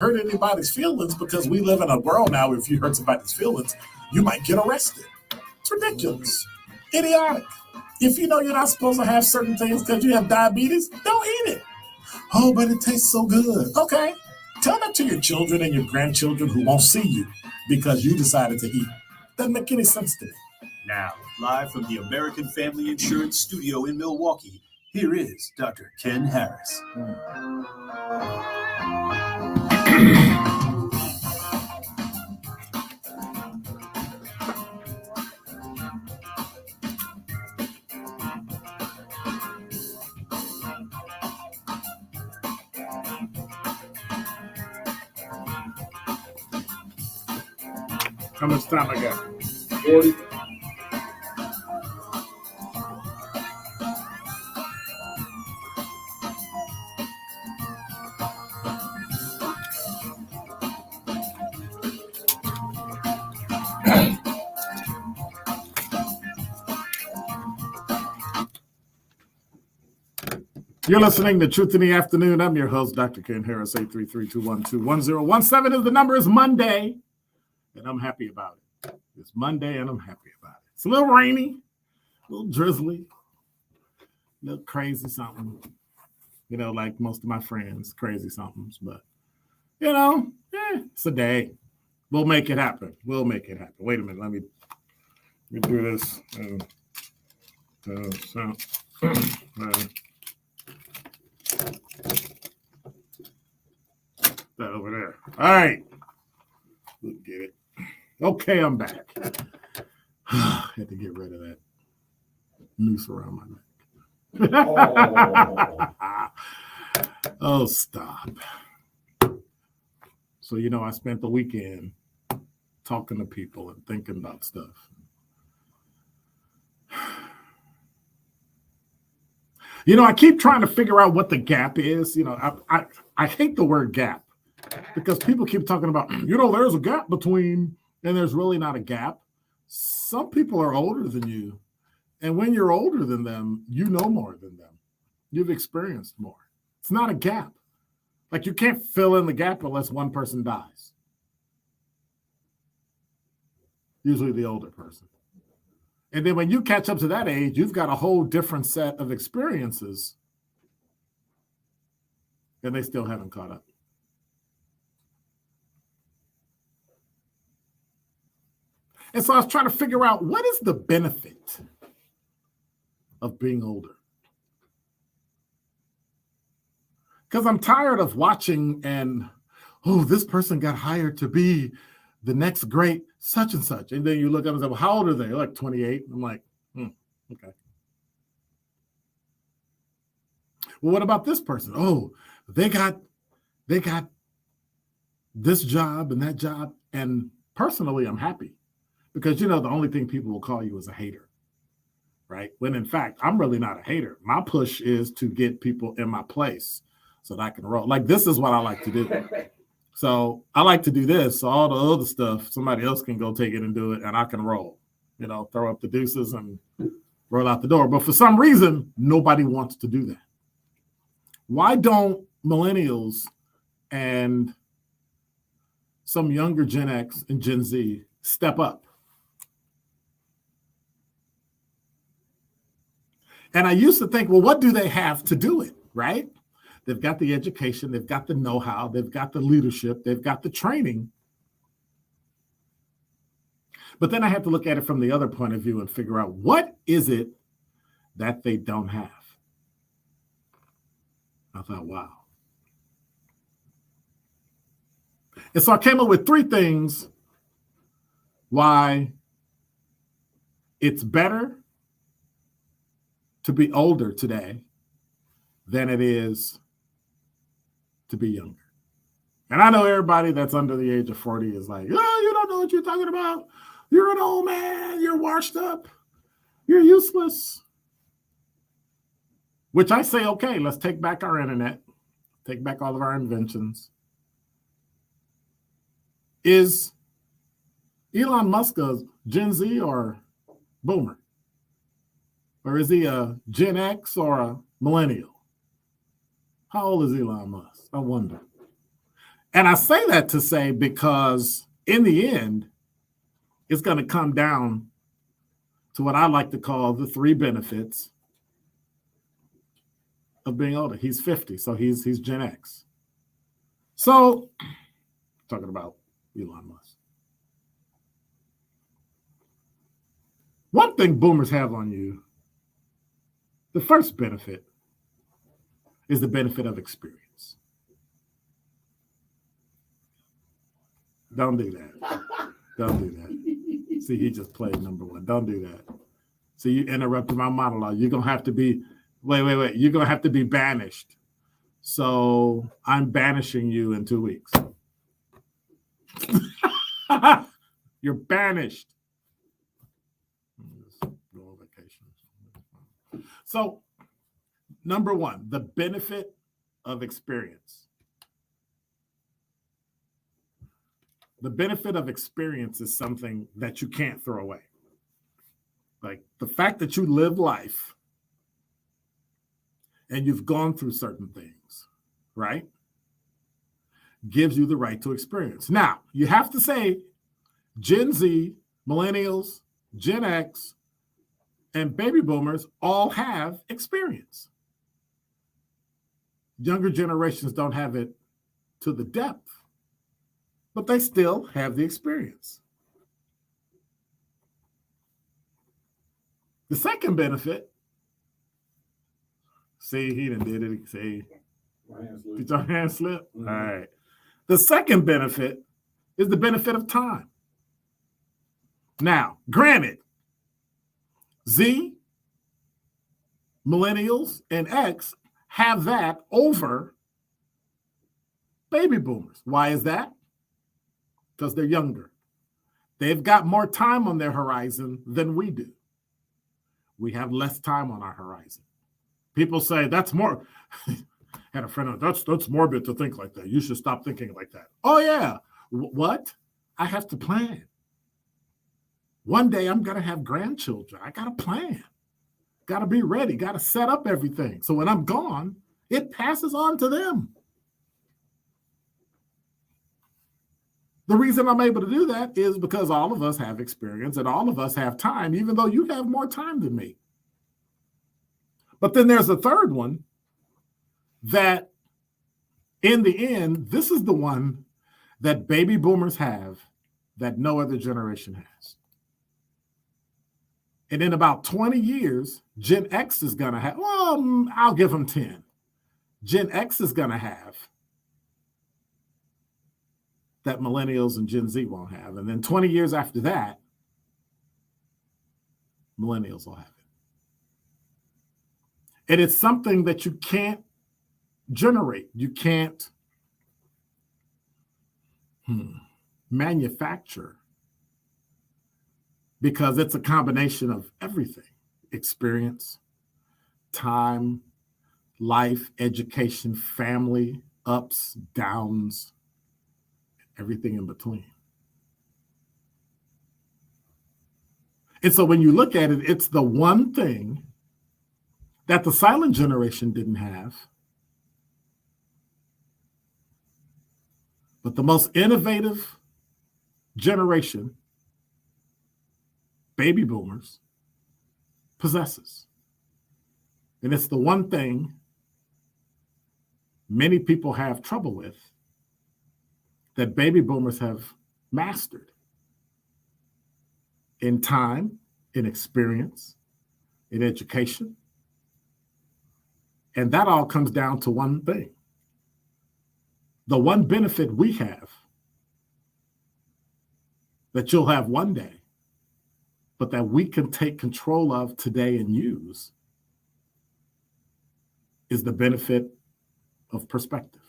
hurt anybody's feelings because we live in a world now where if you hurt somebody's feelings, you might get arrested. It's ridiculous. Idiotic. If you know you're not supposed to have certain things because you have diabetes, don't eat it. Oh, but it tastes so good. Okay. Tell that to your children and your grandchildren who won't see you because you decided to eat. Doesn't make any sense to me. Now, live from the American Family Insurance Studio in Milwaukee, here is Dr. Ken Harris. How much time I got? 40. You're listening to Truth in the Afternoon. I'm your host, Dr. Ken Harris. 833-212-1017 is the number. It's Monday, and I'm happy about it. It's Monday, and I'm happy about it. It's a little rainy, a little drizzly, a little crazy something. You know, like most of my friends, crazy somethings. But, you know, it's a day. We'll make it happen. We'll make it happen. Wait a minute. Let me do this. That over there. All right. We'll get it. Okay, I'm back. Had to get rid of that noose around my neck. Oh, stop. So, you know, I spent the weekend talking to people and thinking about stuff. You know, I keep trying to figure out what the gap is. You know, I hate the word gap because people keep talking about, you know, there's a gap between, and there's really not a gap. Some people are older than you. And when you're older than them, you know more than them. You've experienced more. It's not a gap. Like you can't fill in the gap unless one person dies. Usually the older person. And then when you catch up to that age, you've got a whole different set of experiences, and they still haven't caught up. And so I was trying to figure out what is the benefit of being older? Because I'm tired of watching and, oh, this person got hired to be the next great such and such. And then you look up and say, well, how old are they? They're like 28. I'm like, okay. Well, what about this person? Oh, they got this job and that job. And personally, I'm happy because, you know, the only thing people will call you is a hater, right? When in fact, I'm really not a hater. My push is to get people in my place so that I can roll. Like, this is what I like to do. So I like to do this. So all the other stuff, somebody else can go take it and do it, and I can roll, you know, throw up the deuces and roll out the door. But for some reason, nobody wants to do that. Why don't millennials and some younger Gen X and Gen Z step up? And I used to think, well, what do they have to do it, right? They've got the education, they've got the know-how, they've got the leadership, they've got the training. But then I have to look at it from the other point of view and figure out what is it that they don't have. I thought, wow. And so I came up with 3 things why it's better to be older today than it is to be younger. And I know everybody that's under the age of 40 is like, oh, you don't know what you're talking about. You're an old man. You're washed up. You're useless. Which I say, okay, let's take back our internet. Take back all of our inventions. Is Elon Musk a Gen Z or boomer? Or is he a Gen X or a millennial? How old is Elon Musk? I wonder. And I say that to say because in the end, it's going to come down to what I like to call the 3 benefits of being older. He's 50, so he's Gen X. So, talking about Elon Musk. One thing boomers have on you, the first benefit is the benefit of experience. Don't do that. Don't do that. See, he just played number 1. Don't do that. See, you interrupted my monologue. You're going to have to be, wait. You're going to have to be banished. So I'm banishing you in 2 weeks. You're banished. Go on vacation. So, number 1, the benefit of experience. The benefit of experience is something that you can't throw away. Like the fact that you live life and you've gone through certain things, right? Gives you the right to experience. Now, you have to say Gen Z, millennials, Gen X, and baby boomers all have experience. Younger generations don't have it to the depth, but they still have the experience. The second benefit, see, he done did it. See, did your hand slip? Mm-hmm. All right. The second benefit is the benefit of time. Now, granted, Z, millennials, and X have that over baby boomers. Why is that? Because they're younger. They've got more time on their horizon than we do. We have less time on our horizon. People say that's more. Had a friend, that's morbid to think like that. You should stop thinking like that. Oh yeah, what? I have to plan. One day I'm gonna have grandchildren. I gotta plan. Gotta be ready. Gotta set up everything. So when I'm gone, it passes on to them. The reason I'm able to do that is because all of us have experience and all of us have time, even though you have more time than me. But then there's a third one that in the end, this is the one that baby boomers have that no other generation has. And in about 20 years, Gen X is going to have, well, I'll give them 10. Gen X is going to have that millennials and Gen Z won't have. And then 20 years after that, millennials will have it. And it's something that you can't generate. You can't manufacture because it's a combination of everything: experience, time, life, education, family, ups, downs, everything in between. And so when you look at it, it's the one thing that the silent generation didn't have, but the most innovative generation, baby boomers, possesses. And it's the one thing many people have trouble with that baby boomers have mastered in time, in experience, in education. And that all comes down to one thing. The one benefit we have that you'll have one day, but that we can take control of today and use, is the benefit of perspective.